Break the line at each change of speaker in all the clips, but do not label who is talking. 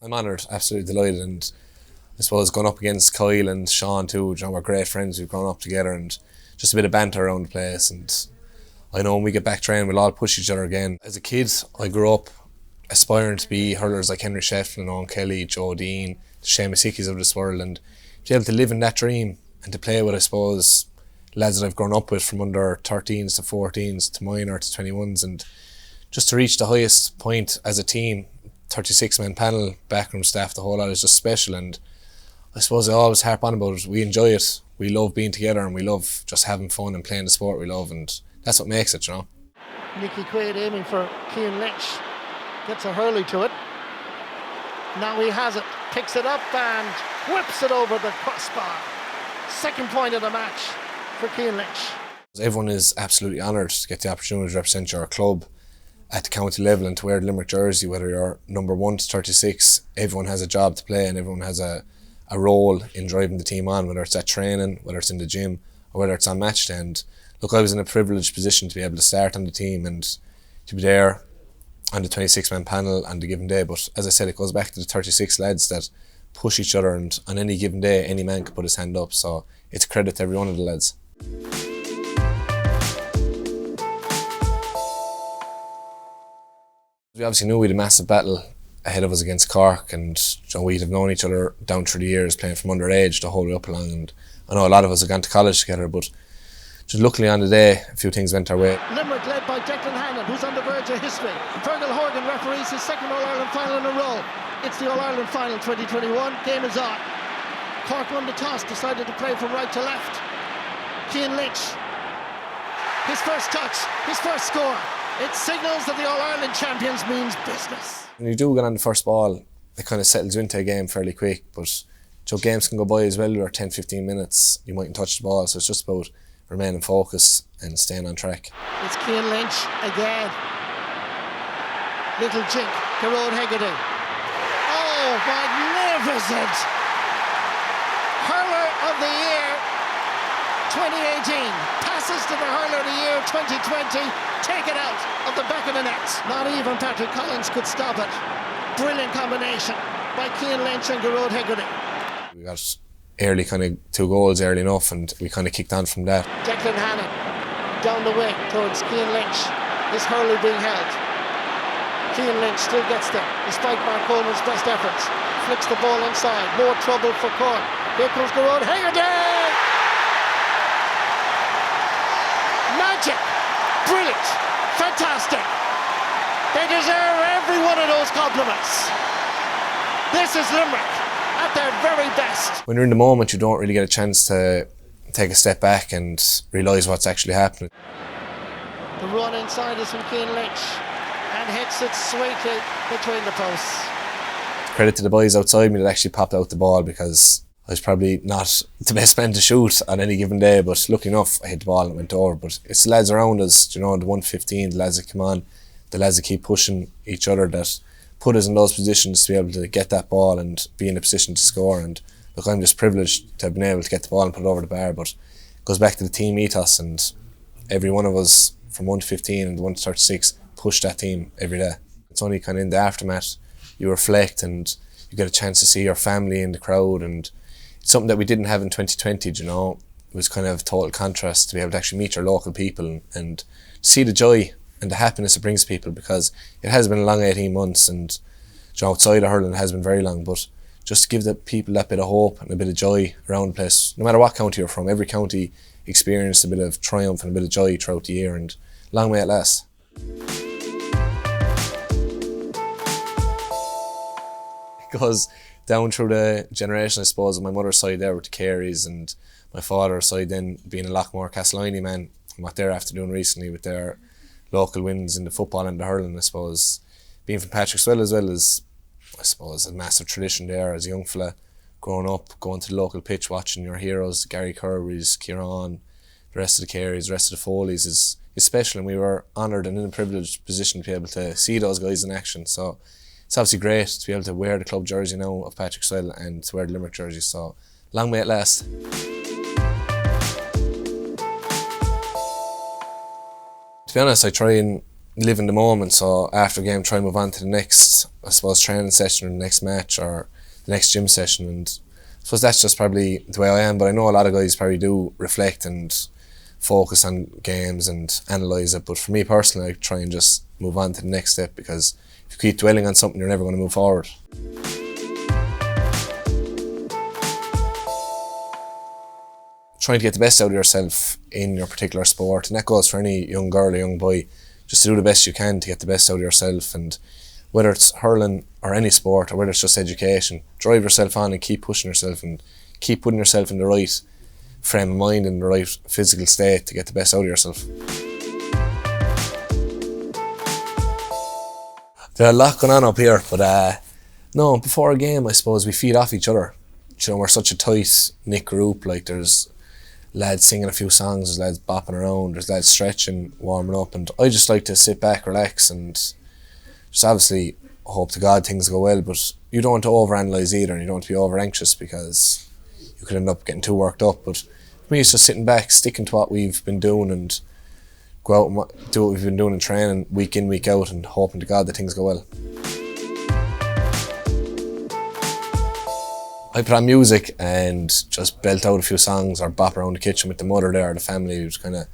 I'm honoured, absolutely delighted, and I suppose going up against Kyle and Sean too, we're great friends, we've grown up together, and just a bit of banter around the place. And I know when we get back training, we'll all push each other again. As a kid, I grew up aspiring to be hurlers like Henry Shefflin, Owen Kelly, Joe Dean, the Seamus Hickeys of this world, and to be able to live in that dream and to play with, I suppose, lads that I've grown up with from under 13s to 14s to minor to 21s, and just to reach the highest point as a team, 36-man panel, backroom staff, the whole lot is just special. And I suppose I always harp on about it, we enjoy it, we love being together, and we love just having fun and playing the sport we love, and that's what makes it, you know.
Nicky Quaid aiming for Cian Lynch, gets a hurley to it. Now he has it, picks it up and whips it over the crossbar. Second point of the match for Cian Lynch.
Everyone is absolutely honoured to get the opportunity to represent your club at the county level and to wear the Limerick jersey, whether you're number 1 to 36. Everyone has a job to play and everyone has a role in driving the team on, whether it's at training, whether it's in the gym, or whether it's on match day. And look, I was in a privileged position to be able to start on the team and to be there on the 26-man panel on the given day. But as I said, it goes back to the 36 lads that push each other, and on any given day any man can put his hand up, so it's a credit to every one of the lads. We obviously knew we had a massive battle ahead of us against Cork, and we'd have known each other down through the years, playing from underage the whole way up along, and I know a lot of us have gone to college together, but just luckily on the day a few things went our way.
Limerick led by Declan Hannon, who's on the verge of history. Fergal Horgan referees his second All-Ireland final in a row. It's the All-Ireland final 2021, game is on. Cork won the toss, decided to play from right to left. Cian Lynch, his first touch, his first score. It signals that the All-Ireland champions means business.
When you do get on the first ball, it kind of settles you into a game fairly quick, but games can go by as well, or 10-15 minutes, you mightn't touch the ball, so it's just about remaining focused and staying on track.
It's Cian Lynch again. Little jink, Gerard Hegarty. Oh, magnificent! Hurler of the Year 2018 passes to the Hurler of the Year 2020. Take it out of the back of the net. Not even Patrick Collins could stop it. Brilliant combination by Cian Lynch and Gerard Hegarty.
We got early, kind of 2 goals early enough, and we kind of kicked on from that.
Declan Hannon down the wing towards Cian Lynch. His hurley being held. Cian Lynch still gets there despite Mark Coleman's best efforts. Flicks the ball inside. More trouble for Cork. Here comes Gerard Hegarty. Magic. Brilliant. Fantastic. They deserve every one of those compliments. This is Limerick at their very best.
When you're in the moment, you don't really get a chance to take a step back and realise what's actually happening.
The run inside is from Cian Lynch and hits it sweetly between the posts.
Credit to the boys outside me that actually popped out the ball, because I was probably not the best man to shoot on any given day, but lucky enough I hit the ball and it went over. But it's the lads around us, the 115, the lads that come on, the lads that keep pushing each other, that put us in those positions to be able to get that ball and be in a position to score. And look, I'm just privileged to have been able to get the ball and put it over the bar, but it goes back to the team ethos, and every one of us from 1 to 15 and 1 to 36 push that team every day. It's only kind of in the aftermath you reflect and you get a chance to see your family in the crowd, and it's something that we didn't have in 2020, It was kind of total contrast to be able to actually meet your local people and to see the joy and the happiness it brings people, because it has been a long 18 months, and outside of hurling it has been very long, but just to give the people that bit of hope and a bit of joy around the place, no matter what county you're from, every county experienced a bit of triumph and a bit of joy throughout the year, and long may it last. It goes down through the generation, I suppose, on my mother's side there with the Careys, and my father's side then being a Lockmore Castleiney man, and what they're after doing recently with their local wins in the football and the hurling, I suppose. Being from Patrickswell as well is, I suppose, a massive tradition there as a young fella, growing up, going to the local pitch, watching your heroes, Gary Kirby's, Kieran, the rest of the Careys, the rest of the Foleys is special, and we were honoured and in a privileged position to be able to see those guys in action. So it's obviously great to be able to wear the club jersey now of Patrickswell and to wear the Limerick jersey, so long may it last. To be honest, I try and live in the moment. So after a game, try and move on to the next, I suppose, training session or the next match or the next gym session. And I suppose that's just probably the way I am. But I know a lot of guys probably do reflect and focus on games and analyse it. But for me personally, I try and just move on to the next step, because if you keep dwelling on something, you're never going to move forward. Trying to get the best out of yourself in your particular sport, and that goes for any young girl or young boy. Just to do the best you can to get the best out of yourself, and whether it's hurling or any sport, or whether it's just education, drive yourself on and keep pushing yourself and keep putting yourself in the right frame of mind and the right physical state to get the best out of yourself. There's a lot going on up here, but no, before a game, I suppose we feed off each other. You know, we're such a tight-knit group. Like, there's lads singing a few songs, there's lads bopping around, there's lads stretching, warming up, and I just like to sit back, relax, and just obviously hope to God things go well, but you don't want to overanalyse either, and you don't want to be over anxious, because you could end up getting too worked up. But for me, it's just sitting back, sticking to what we've been doing, and go out and do what we've been doing in training week in, week out, and hoping to God that things go well. I put on music and just belt out a few songs or bop around the kitchen with the mother there, or the family, who just kind of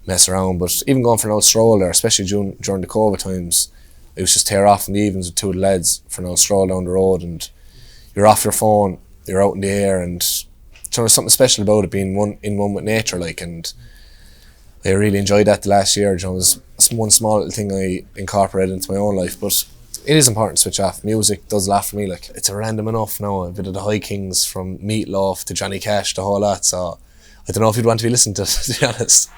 mess around. But even going for an old stroll there, especially during the COVID times, I used to just tear off in the evenings with two of the lads for an old stroll down the road, and you're off your phone, you're out in the air, and there's something special about it, being in one with nature, like. And I really enjoyed that the last year. It was one small little thing I incorporated into my own life, but it is important to switch off. Music does a lot for me. Like, it's a random enough now. A bit of the High Kings, from Meatloaf to Johnny Cash, the whole lot. So I don't know if you'd want to be listening to it, to be honest.